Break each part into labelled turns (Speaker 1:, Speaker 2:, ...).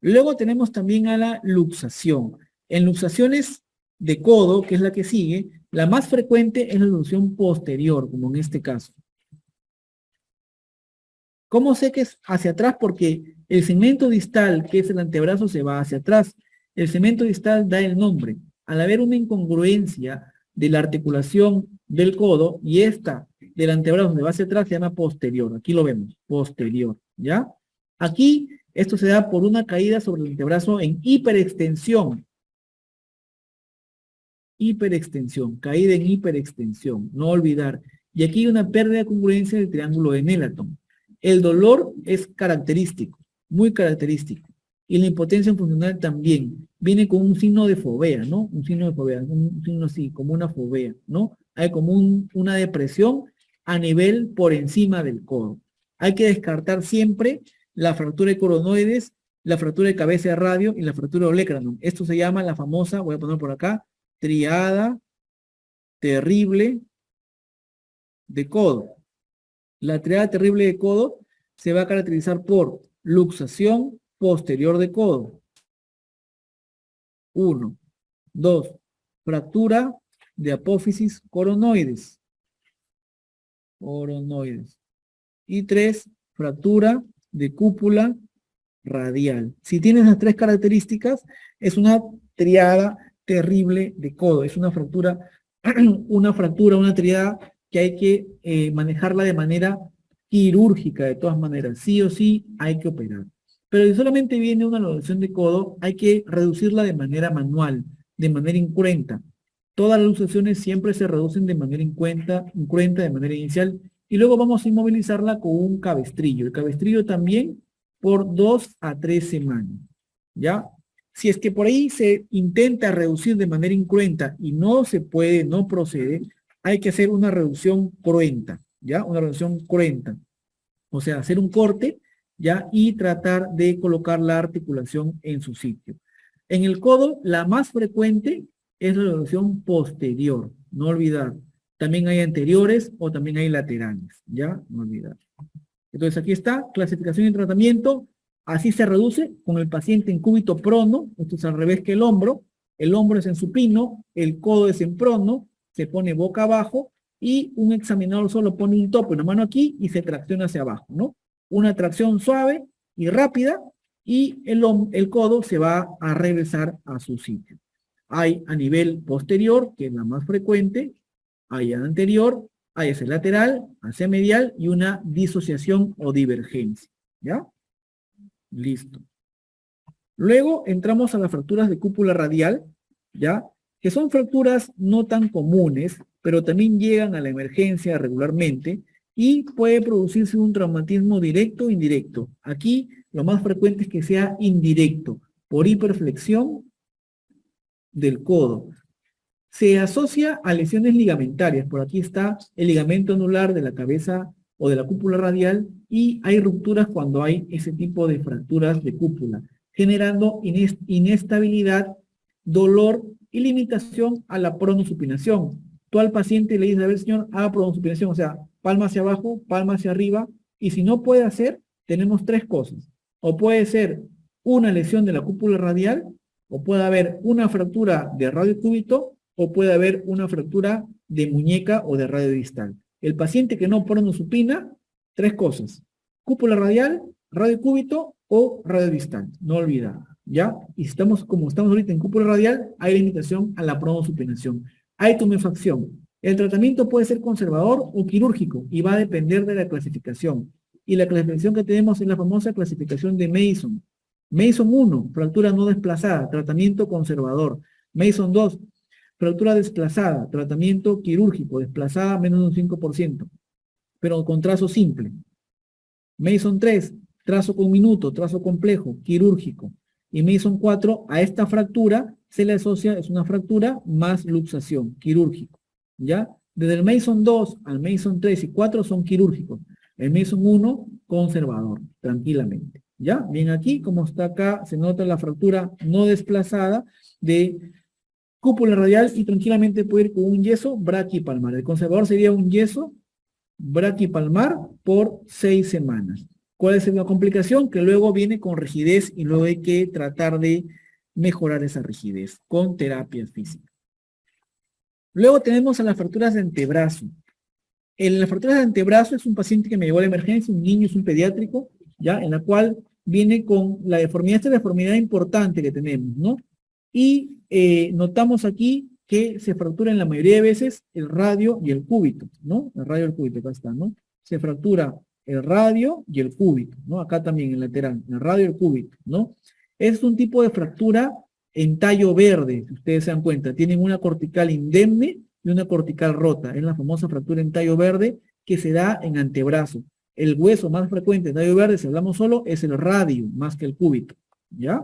Speaker 1: Luego tenemos también a la luxación. En luxaciones de codo, que es la que sigue, la más frecuente es la luxación posterior, como en este caso. ¿Cómo sé que es hacia atrás? Porque el segmento distal, que es el antebrazo, se va hacia atrás. El segmento distal da el nombre. Al haber una incongruencia de la articulación del codo y esta del antebrazo se va hacia atrás, se llama posterior. Aquí lo vemos, posterior, ¿ya? Aquí, esto se da por una caída sobre el antebrazo en hiperextensión. Hiperextensión, caída en hiperextensión, no olvidar. Y aquí hay una pérdida de congruencia del triángulo de Nelaton. El dolor es característico, muy característico. Y la impotencia funcional también. Viene con un signo de fovea, ¿no? Un signo de fovea, un signo así, como una fovea, ¿no? Hay como una depresión a nivel por encima del codo. Hay que descartar siempre la fractura de coronoides, la fractura de cabeza de radio y la fractura de olecranon. Esto se llama la famosa, voy a poner por acá, triada terrible de codo. La triada terrible de codo se va a caracterizar por luxación posterior de codo. 1. 2. Fractura de apófisis coronoides. Y 3. Fractura de cúpula radial. Si tienes las tres características, es una triada terrible de codo. Es una fractura, una triada que hay que manejarla de manera quirúrgica, de todas maneras. Sí o sí hay que operar. Pero si solamente viene una luxación de codo, hay que reducirla de manera manual, de manera incruenta. Todas las luxaciones siempre se reducen de manera incruenta, de manera inicial, y luego vamos a inmovilizarla con un cabestrillo. El cabestrillo también por 2 a 3 semanas, ¿ya? Si es que por ahí se intenta reducir de manera incruenta y no se puede, no procede, hay que hacer una reducción cruenta, ¿ya? Una reducción cruenta. O sea, hacer un corte, ¿ya? Y tratar de colocar la articulación en su sitio. En el codo, la más frecuente es la reducción posterior, no olvidar. También hay anteriores o también hay laterales, ¿ya? No olvidar. Entonces aquí está, clasificación y tratamiento. Así se reduce con el paciente en cúbito prono, esto es al revés que el hombro es en supino, el codo es en prono, se pone boca abajo y un examinador solo pone un tope, una mano aquí y se tracciona hacia abajo, ¿no? Una tracción suave y rápida y el codo se va a regresar a su sitio. Hay a nivel posterior, que es la más frecuente, hay anterior, hay hacia lateral, hacia medial y una disociación o divergencia, ¿ya? Listo. Luego entramos a las fracturas de cúpula radial, ¿ya? Que son fracturas no tan comunes, pero también llegan a la emergencia regularmente y puede producirse un traumatismo directo o indirecto. Aquí lo más frecuente es que sea indirecto, por hiperflexión del codo. Se asocia a lesiones ligamentarias. Por aquí está el ligamento anular de la cabeza o de la cúpula radial y hay rupturas cuando hay ese tipo de fracturas de cúpula, generando inestabilidad, dolor y limitación a la pronosupinación. Tú al paciente le dices, a ver señor, haga pronosupinación, o sea, palma hacia abajo, palma hacia arriba, y si no puede hacer, tenemos tres cosas. O puede ser una lesión de la cúpula radial, o puede haber una fractura de radiocúbito, o puede haber una fractura de muñeca o de radio distal. El paciente que no pronosupina, tres cosas. Cúpula radial, radiocúbito o radio distal. No olvidar, ¿ya? Y como estamos ahorita en cúpula radial, hay limitación a la pronosupinación. Hay tumefacción. El tratamiento puede ser conservador o quirúrgico y va a depender de la clasificación. Y la clasificación que tenemos es la famosa clasificación de Mason. Mason 1, fractura no desplazada, tratamiento conservador. Mason 2, fractura desplazada, tratamiento quirúrgico, desplazada menos de un 5%, pero con trazo simple. Mason 3, trazo con minuto, trazo complejo, quirúrgico. Y Mason 4, a esta fractura se le asocia, es una fractura más luxación, quirúrgico. ¿Ya? Desde el Mason 2 al Mason 3 y 4 son quirúrgicos. El Mason 1, conservador, tranquilamente. ¿Ya? Bien aquí, como está acá, se nota la fractura no desplazada de cúpula radial y tranquilamente puede ir con un yeso braquipalmar. El conservador sería un yeso braquipalmar por 6 semanas. ¿Cuál es la complicación? Que luego viene con rigidez y luego hay que tratar de mejorar esa rigidez con terapia física. Luego tenemos a las fracturas de antebrazo. En las fracturas de antebrazo es un paciente que me llegó a la emergencia, un niño, es un pediátrico, ¿ya? En la cual viene con la deformidad, esta deformidad importante que tenemos, ¿no? Y notamos aquí que se fractura en la mayoría de veces el radio y el cúbito, ¿no? El radio y el cúbito, acá está, ¿no? Se fractura el radio y el cúbito, ¿no? Acá también, en lateral, el radio y el cúbito, ¿no? Es un tipo de fractura en tallo verde, si ustedes se dan cuenta. Tienen una cortical indemne y una cortical rota. Es la famosa fractura en tallo verde que se da en antebrazo. El hueso más frecuente en tallo verde, si hablamos solo, es el radio, más que el cúbito, ¿ya?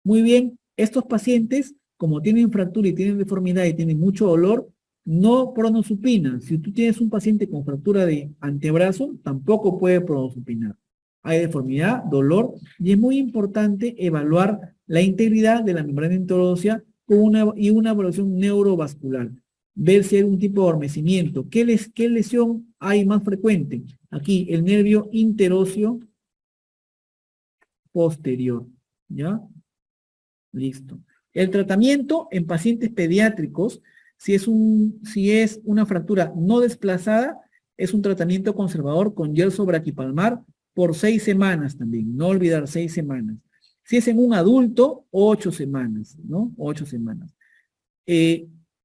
Speaker 1: Muy bien, estos pacientes, como tienen fractura y tienen deformidad y tienen mucho dolor, no pronosupinan. Si tú tienes un paciente con fractura de antebrazo, tampoco puede pronosupinar. Hay deformidad, dolor, y es muy importante evaluar la integridad de la membrana interósea y una evaluación neurovascular. Ver si hay un tipo de adormecimiento. ¿Qué lesión hay más frecuente? Aquí, el nervio interóseo posterior. ¿Ya? Listo. El tratamiento en pacientes pediátricos, si es una fractura no desplazada, es un tratamiento conservador con yerso braquipalmar por 6 semanas también. No olvidar 6 semanas. Si es en un adulto, 8 semanas, ¿no? 8 semanas.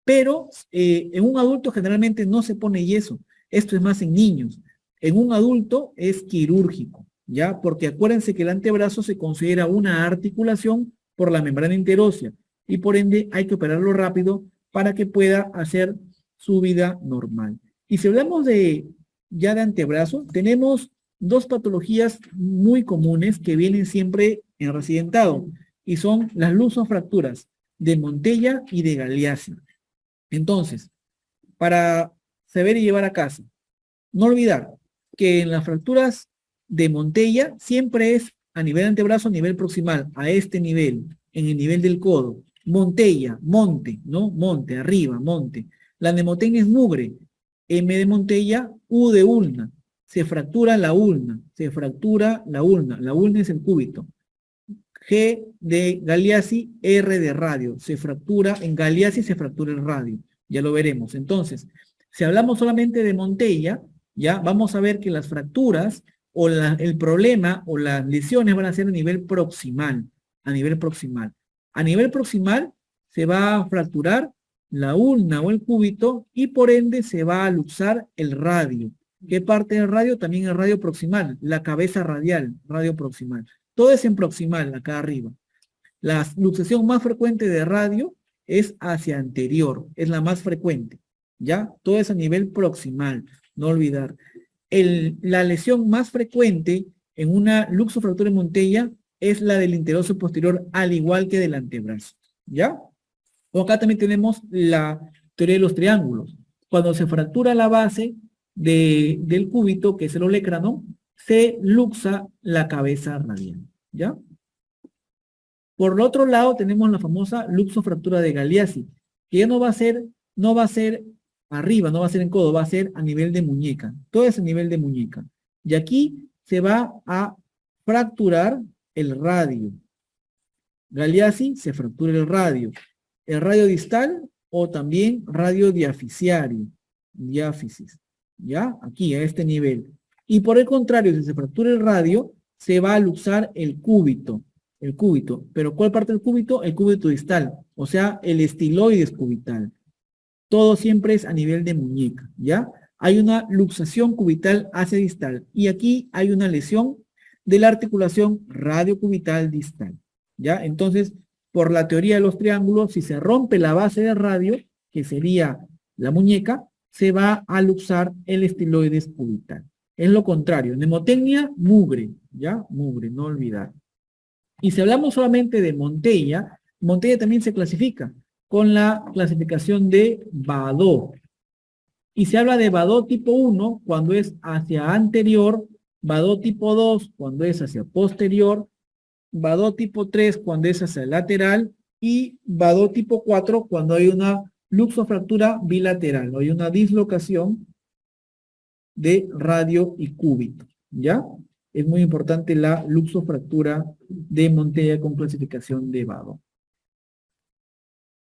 Speaker 1: Pero en un adulto generalmente no se pone yeso. Esto es más en niños. En un adulto es quirúrgico, ¿ya? Porque acuérdense que el antebrazo se considera una articulación por la membrana interósea y por ende hay que operarlo rápido para que pueda hacer su vida normal. Y si hablamos ya de antebrazo, tenemos dos patologías muy comunes que vienen siempre en residentado y son las luxofracturas de Montella y de Galeazzi. Entonces, para saber y llevar a casa, no olvidar que en las fracturas de Montella siempre es a nivel antebrazo, a nivel proximal, a este nivel, en el nivel del codo. Montella, monte, ¿no? Monte, arriba, monte. La nemotecnia es mugre. M de Montella, U de ulna. Se fractura la ulna, se fractura la ulna. La ulna es el cúbito. G de Galeazzi, R de radio. Se fractura, en Galeazzi se fractura el radio. Ya lo veremos. Entonces, si hablamos solamente de Montella, ya vamos a ver que las fracturas o el problema o las lesiones van a ser a nivel proximal. A nivel proximal. A nivel proximal se va a fracturar la ulna o el cúbito y por ende se va a luxar el radio. ¿Qué parte del radio? También el radio proximal, la cabeza radial, radio proximal. Todo es en proximal, acá arriba. La luxación más frecuente de radio es hacia anterior, es la más frecuente, ¿ya? Todo es a nivel proximal, no olvidar. La lesión más frecuente en una luxofractura en Montella es la del interóseo posterior, al igual que del antebrazo, ¿ya? O acá también tenemos la teoría de los triángulos. Cuando se fractura la base del cúbito, que es el olecrano, se luxa la cabeza radial, ¿ya? Por el otro lado tenemos la famosa luxofractura de Galeazzi, que ya no va a ser arriba, no va a ser en codo, va a ser a nivel de muñeca. Todo es a nivel de muñeca. Y aquí se va a fracturar el radio. Galeazzi se fractura el radio distal o también radio diafisiario, diáfisis, ¿ya? Aquí, a este nivel. Y por el contrario, si se fractura el radio, se va a luxar el cúbito. ¿Pero cuál parte del cúbito? El cúbito distal, o sea, el estiloides cubital. Todo siempre es a nivel de muñeca, ¿ya? Hay una luxación cubital hacia distal y aquí hay una lesión de la articulación radiocubital distal, ¿ya? Entonces, por la teoría de los triángulos, si se rompe la base de radio, que sería la muñeca, se va a luxar el estiloides cubital. Es lo contrario, nemotecnia, mugre, ¿ya? Mugre, no olvidar. Y si hablamos solamente de Montella, Montella también se clasifica con la clasificación de Badó. Y se habla de Badó tipo 1 cuando es hacia anterior, Badó tipo 2 cuando es hacia posterior, Badó tipo 3 cuando es hacia lateral y Badó tipo 4 cuando hay una luxofractura bilateral, o hay una dislocación de radio y cúbito, ¿ya? Es muy importante la luxofractura de Montella con clasificación de Vado.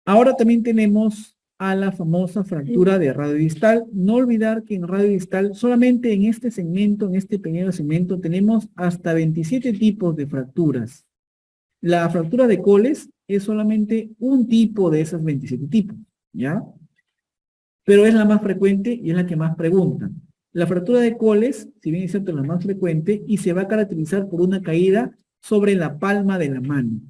Speaker 1: Ahora también tenemos a la famosa fractura de radio distal. No olvidar que en radio distal, solamente en este segmento, en este pequeño segmento, tenemos hasta 27 tipos de fracturas. La fractura de Coles es solamente un tipo de esas 27 tipos, ¿ya? Pero es la más frecuente y es la que más preguntan. La fractura de Coles, si bien es cierto, es la más frecuente, y se va a caracterizar por una caída sobre la palma de la mano.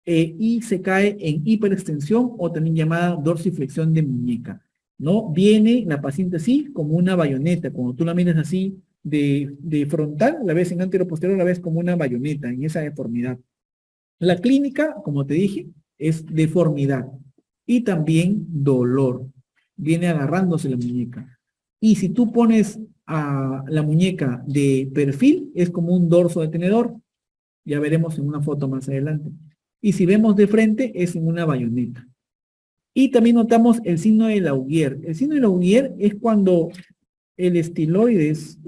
Speaker 1: Y se cae en hiperextensión o también llamada dorsiflexión de muñeca, ¿no? Viene la paciente así como una bayoneta. Cuando tú la miras así de frontal, la ves en anteroposterior, la ves como una bayoneta, en esa deformidad. La clínica, como te dije, es deformidad y también dolor. Viene agarrándose la muñeca. Y si tú pones a la muñeca de perfil, es como un dorso de tenedor. Ya veremos en una foto más adelante. Y si vemos de frente, es en una bayoneta. Y también notamos el signo de Laugier. El signo de Laugier es cuando el estiloides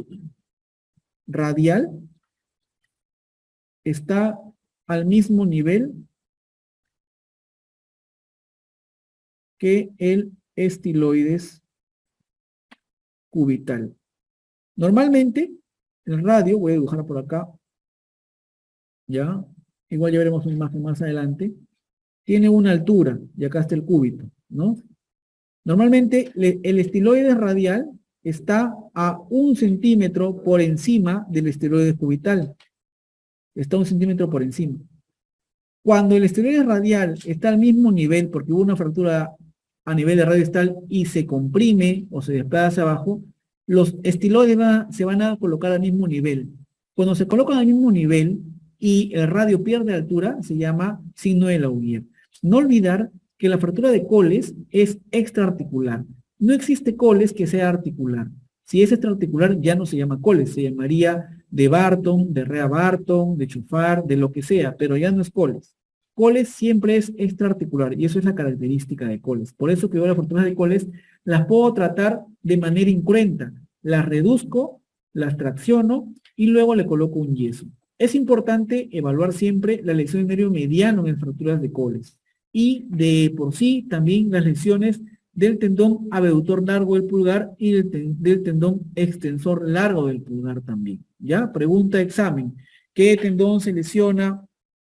Speaker 1: radial está al mismo nivel que el estiloides cubital. Normalmente, el radio, voy a dibujarlo por acá, ya, igual ya veremos una imagen más adelante, tiene una altura, y acá está el cúbito, ¿no? Normalmente, el estiloides radial está a 1 centímetro por encima del estiloides cubital. Está 1 centímetro por encima. Cuando el estiloides radial está al mismo nivel, porque hubo una fractura a nivel de radio distal y se comprime o se desplaza hacia abajo, los estiloides se van a colocar al mismo nivel. Cuando se colocan al mismo nivel y el radio pierde altura, se llama signo de Laugier. No olvidar que la fractura de Coles es extraarticular. No existe Coles que sea articular. Si es extraarticular ya no se llama Coles, se llamaría de Barton, de Rea Barton, de Chufar, de lo que sea, pero ya no es Coles. Coles siempre es extraarticular y eso es la característica de Coles. Por eso que yo las fracturas de Coles las puedo tratar de manera incruenta. Las reduzco, las tracciono y luego le coloco un yeso. Es importante evaluar siempre la lesión de nervio mediano en fracturas de Coles y de por sí también las lesiones del tendón abductor largo del pulgar y del tendón extensor largo del pulgar también. ¿Ya? Pregunta de examen. ¿Qué tendón se lesiona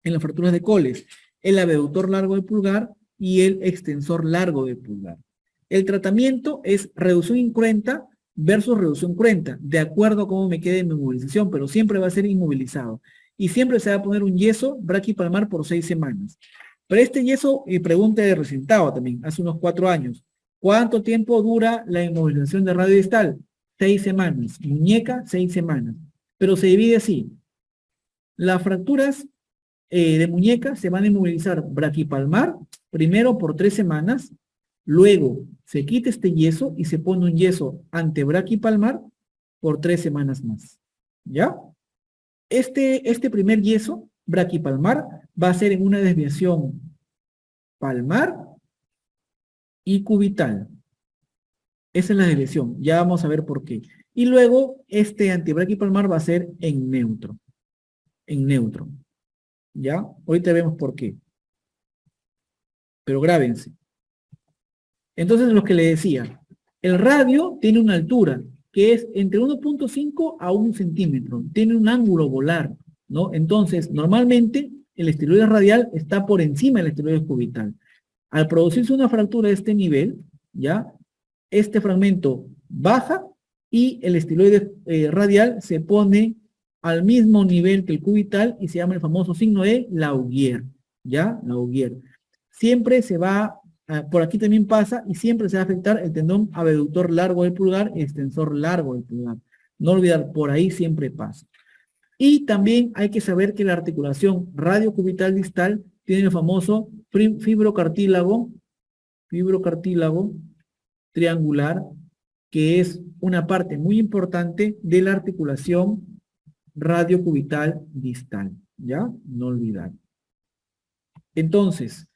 Speaker 1: en las fracturas de Coles? El abductor largo del pulgar y el extensor largo del pulgar. El tratamiento es reducción incruenta versus reducción cruenta, de acuerdo a cómo me quede mi inmovilización, pero siempre va a ser inmovilizado. Y siempre se va a poner un yeso braquipalmar por 6 semanas. Pero este yeso, y pregunta de resultado también, hace unos 4 años. ¿Cuánto tiempo dura la inmovilización de radio distal? 6 semanas. Muñeca, 6 semanas. Pero se divide así. Las fracturas de muñeca se van a inmovilizar braquipalmar, primero por 3 semanas, luego se quita este yeso y se pone un yeso antebraquipalmar por 3 semanas más. ¿Ya? Este primer yeso braquipalmar va a ser en una desviación palmar y cubital. Esa es la desviación, ya vamos a ver por qué. Y luego este antebraquipalmar va a ser en neutro. En neutro. ¿Ya? Ahorita vemos por qué. Pero grábense. Entonces, lo que le decía, el radio tiene una altura que es entre 1.5 a 1 centímetro. Tiene un ángulo volar, ¿no? Entonces, normalmente, el estiloide radial está por encima del estiloide cubital. Al producirse una fractura de este nivel, ¿ya? Este fragmento baja y el estiloide radial se pone al mismo nivel que el cubital y se llama el famoso signo de Laugier, ¿ya? Laugier. Siempre se va, por aquí también pasa, y siempre se va a afectar el tendón abductor largo del pulgar y extensor largo del pulgar. No olvidar, por ahí siempre pasa. Y también hay que saber que la articulación radiocubital distal tiene el famoso fibrocartílago triangular, que es una parte muy importante de la articulación radiocubital distal, ¿ya? No olvidar. Entonces,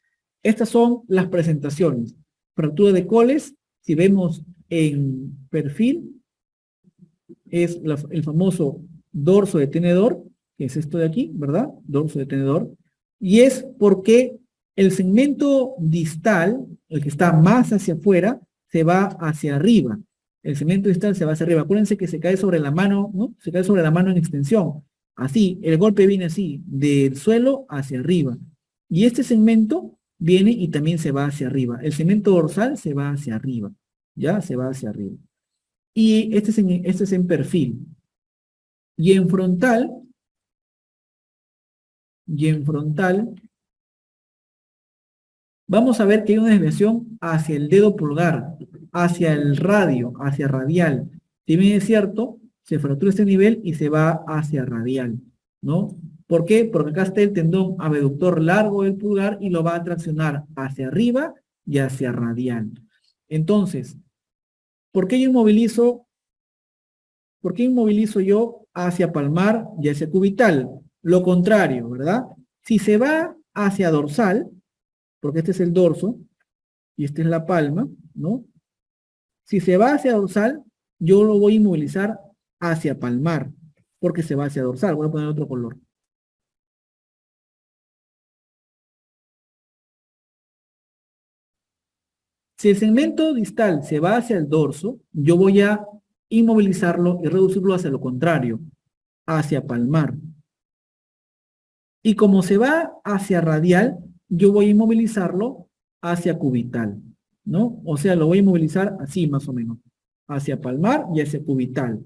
Speaker 1: estas son las presentaciones. Fractura de Coles, si vemos en perfil, es el famoso dorso de tenedor, que es esto de aquí, ¿verdad? Dorso de tenedor. Y es porque el segmento distal, el que está más hacia afuera, se va hacia arriba. El segmento distal se va hacia arriba. Acuérdense que se cae sobre la mano, ¿no? Se cae sobre la mano en extensión. Así, el golpe viene así, del suelo hacia arriba. Y este segmento viene y también se va hacia arriba. El segmento dorsal se va hacia arriba. ¿Ya? Se va hacia arriba. Y este es en perfil. Y en frontal, vamos a ver que hay una desviación hacia el dedo pulgar, hacia el radio, hacia radial. Si bien es cierto, se fractura este nivel y se va hacia radial, ¿no? ¿Por qué? Porque acá está el tendón abductor largo del pulgar y lo va a traccionar hacia arriba y hacia radial. Entonces, ¿por qué inmovilizo yo hacia palmar y hacia cubital? Lo contrario, ¿verdad? Si se va hacia dorsal, porque este es el dorso y esta es la palma, ¿no? Si se va hacia dorsal, yo lo voy a inmovilizar hacia palmar, porque se va hacia dorsal. Voy a poner otro color. Si el segmento distal se va hacia el dorso, yo voy a inmovilizarlo y reducirlo hacia lo contrario, hacia palmar. Y como se va hacia radial, yo voy a inmovilizarlo hacia cubital, ¿no? O sea, lo voy a inmovilizar así más o menos, hacia palmar y hacia cubital,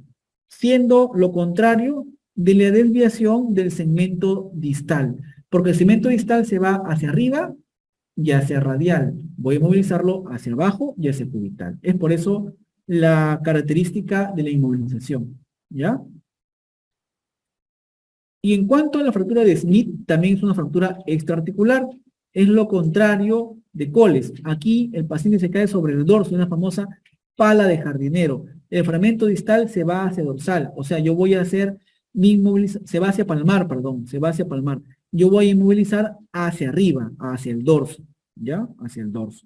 Speaker 1: siendo lo contrario de la desviación del segmento distal, porque el segmento distal se va hacia arriba y hacia radial. Voy a inmovilizarlo hacia abajo y hacia cubital. Es por eso la característica de la inmovilización, ¿ya? Y en cuanto a la fractura de Smith, también es una fractura extraarticular. Es lo contrario de Coles. Aquí el paciente se cae sobre el dorso, una famosa pala de jardinero. El fragmento distal se va hacia dorsal. O sea, yo voy a hacer mi inmovilización, se va hacia palmar, perdón, se va hacia palmar. Yo voy a inmovilizar hacia arriba, hacia el dorso. ¿Ya? Hacia el dorso.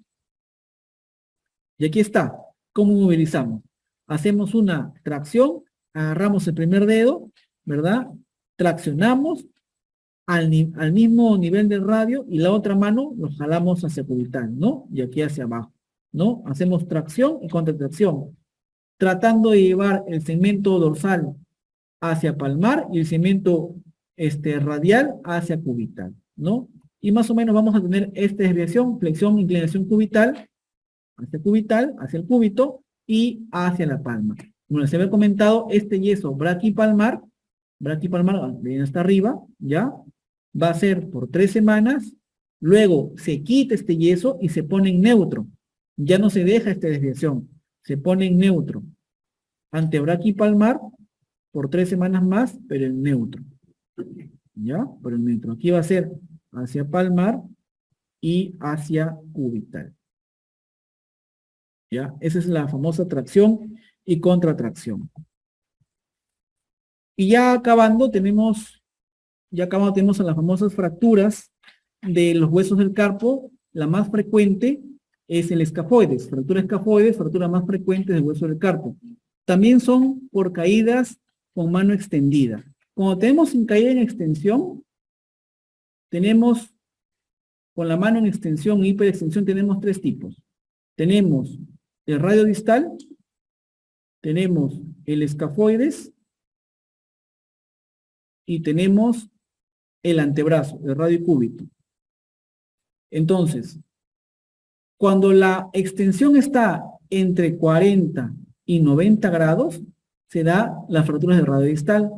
Speaker 1: Y aquí está. ¿Cómo inmovilizamos? Hacemos una tracción, agarramos el primer dedo, ¿verdad? Traccionamos al mismo nivel del radio y la otra mano lo jalamos hacia cubital, ¿no? Y aquí hacia abajo, ¿no? Hacemos tracción y contratracción, tratando de llevar el segmento dorsal hacia palmar y el segmento radial hacia cubital, ¿no? Y más o menos vamos a tener esta desviación, flexión, inclinación cubital, hacia el cúbito y hacia la palma. Como les había comentado, este yeso braquipalmar, viene hasta arriba, ¿ya? Va a ser por 3 semanas, luego se quita este yeso y se pone en neutro. Ya no se deja esta desviación, se pone en neutro. Antebraquipalmar por 3 semanas más, pero en neutro. ¿Ya? Por el neutro. Aquí va a ser hacia palmar y hacia cubital. ¿Ya? Esa es la famosa tracción y contratracción. Y ya acabando tenemos a las famosas fracturas de los huesos del carpo. La más frecuente es el escafoides. Fractura escafoides, fractura más frecuente del hueso del carpo. También son por caídas con mano extendida. Cuando tenemos sin caída en extensión, tenemos con la mano en extensión y hiperextensión tenemos 3 tipos. Tenemos el radio distal, tenemos el escafoides y tenemos el antebrazo, el radiocúbito. Entonces, cuando la extensión está entre 40 y 90 grados, se da las fracturas del radio distal.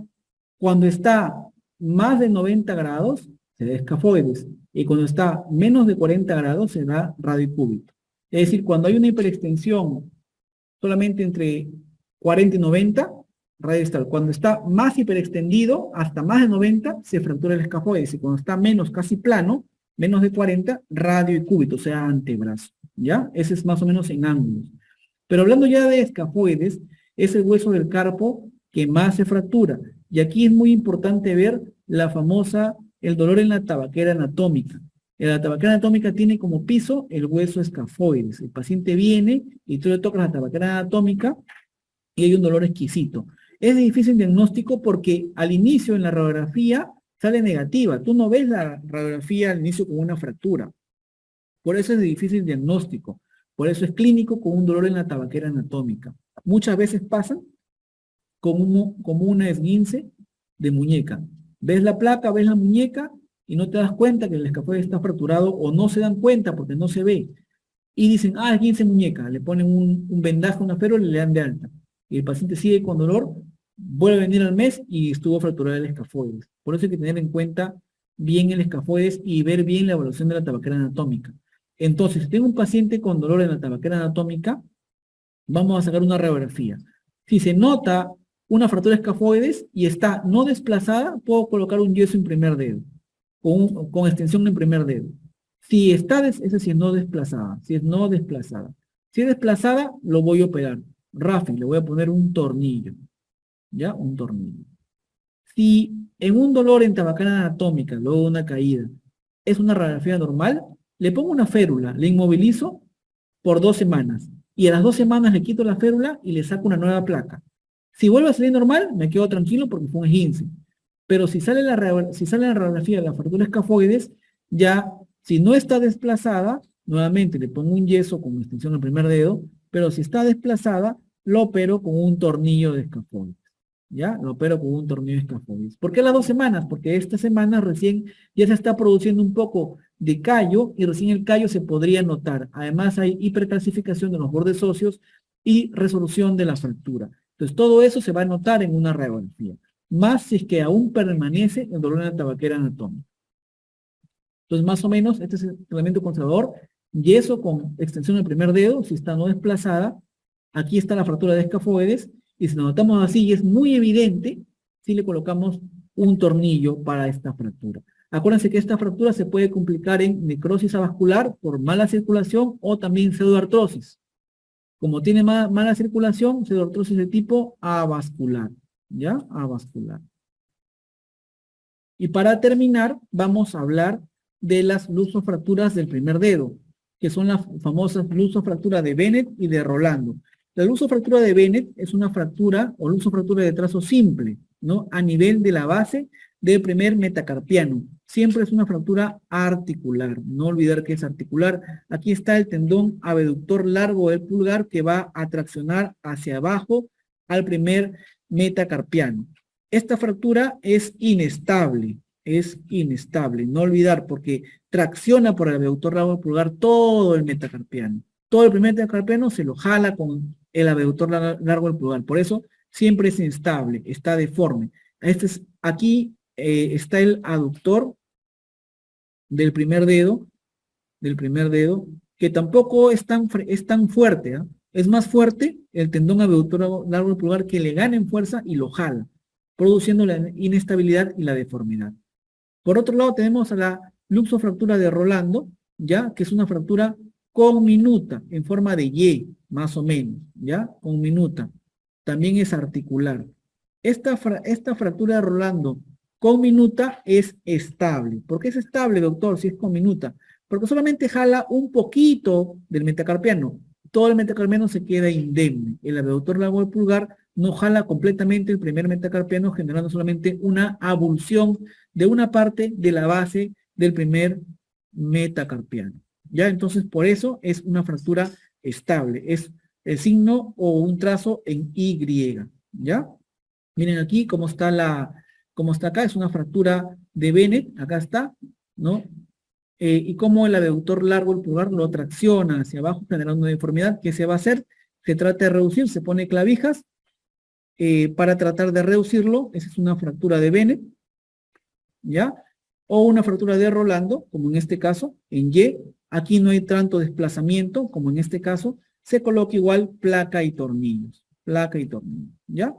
Speaker 1: Cuando está más de 90 grados, se da escafoides. Y cuando está menos de 40 grados, se da radiocúbito. Es decir, cuando hay una hiperextensión solamente entre 40 y 90, radio distal. Cuando está más hiperextendido, hasta más de 90, se fractura el escafoides. Y cuando está menos, casi plano, menos de 40, radio y cúbito, o sea, antebrazo. ¿Ya? Ese es más o menos en ángulos. Pero hablando ya de escafoides, es el hueso del carpo que más se fractura. Y aquí es muy importante ver el dolor en la tabaquera anatómica. En la tabaquera anatómica tiene como piso el hueso escafoides. El paciente viene y tú le tocas la tabaquera anatómica y hay un dolor exquisito. Es de difícil diagnóstico porque al inicio en la radiografía sale negativa. Tú no ves la radiografía al inicio con una fractura. Por eso es de difícil diagnóstico. Por eso es clínico con un dolor en la tabaquera anatómica. Muchas veces pasan como una esguince de muñeca. Ves la placa, ves la muñeca y no te das cuenta que el escafoide está fracturado o no se dan cuenta porque no se ve. Y dicen, esguince muñeca, le ponen un vendaje, una férula y le dan de alta. Y el paciente sigue con dolor, vuelve a venir al mes y estuvo fracturado el escafoides. Por eso hay que tener en cuenta bien el escafoides y ver bien la evaluación de la tabaquera anatómica. Entonces, si tengo un paciente con dolor en la tabaquera anatómica, vamos a sacar una radiografía. Si se nota una fractura de escafoides y está no desplazada, puedo colocar un yeso en primer dedo, con extensión en primer dedo. Si está, es decir, no desplazada, si es no desplazada. Si es desplazada, lo voy a operar. Rafi, le voy a poner un tornillo, ¿ya? Un tornillo. Si en un dolor en tabaquera anatómica, luego de una caída, es una radiografía normal, le pongo una férula, le inmovilizo por 2 semanas. Y a las 2 semanas le quito la férula y le saco una nueva placa. Si vuelve a salir normal, me quedo tranquilo porque fue un esguince. Pero si sale la radiografía de la fractura escafoides, ya, si no está desplazada, nuevamente le pongo un yeso con extensión al primer dedo, pero si está desplazada, lo opero con un tornillo de escafoides. ¿Ya? Lo opero con un tornillo de escafoides. ¿Por qué las 2 semanas? Porque esta semana recién ya se está produciendo un poco de callo y recién el callo se podría notar. Además hay hipercalcificación de los bordes óseos y resolución de la fractura. Entonces todo eso se va a notar en una radiografía. Más si es que aún permanece el dolor en la tabaquera anatómica. Entonces más o menos este es el tratamiento conservador. Yeso con extensión del primer dedo, si está no desplazada. Aquí está la fractura de escafoides. Y si lo notamos así y es muy evidente, si le colocamos un tornillo para esta fractura. Acuérdense que esta fractura se puede complicar en necrosis avascular por mala circulación o también pseudoartrosis. Como tiene mala circulación, pseudoartrosis de tipo avascular. ¿Ya? Avascular. Y para terminar, vamos a hablar de las luxofracturas del primer dedo, que son las famosas luxofracturas de Bennett y de Rolando. La luxofractura de Bennett es una fractura o luxofractura de trazo simple, ¿no? A nivel de la base del primer metacarpiano. Siempre es una fractura articular. No olvidar que es articular. Aquí está el tendón abductor largo del pulgar que va a traccionar hacia abajo al primer metacarpiano. Esta fractura es inestable. No olvidar porque tracciona por el abductor largo del pulgar todo el metacarpiano. Todo el primer metacarpiano se lo jala con el abductor largo del pulgar. Por eso siempre es inestable, está deforme. Aquí está el aductor del primer dedo, que tampoco es tan fuerte. ¿eh? Es más fuerte el tendón abductor largo del pulgar que le gana en fuerza y lo jala, produciendo la inestabilidad y la deformidad. Por otro lado tenemos a la luxofractura de Rolando, ya que es una fractura conminuta, en forma de Y, más o menos, ¿ya? Conminuta. También es articular. Esta fractura de Rolando conminuta es estable. ¿Por qué es estable, doctor, si es conminuta? Porque solamente jala un poquito del metacarpiano. Todo el metacarpiano se queda indemne. El abductor largo del pulgar no jala completamente el primer metacarpiano, generando solamente una abulsión de una parte de la base del primer metacarpiano. ¿Ya? Entonces, por eso es una fractura estable. Es el signo o un trazo en Y. ¿Ya? Miren aquí cómo está acá. Es una fractura de Bennett. Acá está, ¿no? Y cómo el abductor largo del pulgar lo tracciona hacia abajo, generando una deformidad. ¿Qué se va a hacer? Se trata de reducir, se pone clavijas para tratar de reducirlo. Esa es una fractura de Bennett. ¿Ya? O una fractura de Rolando, como en este caso, en Y. Aquí no hay tanto desplazamiento, como en este caso. Se coloca igual placa y tornillos. Placa y tornillos. ¿Ya?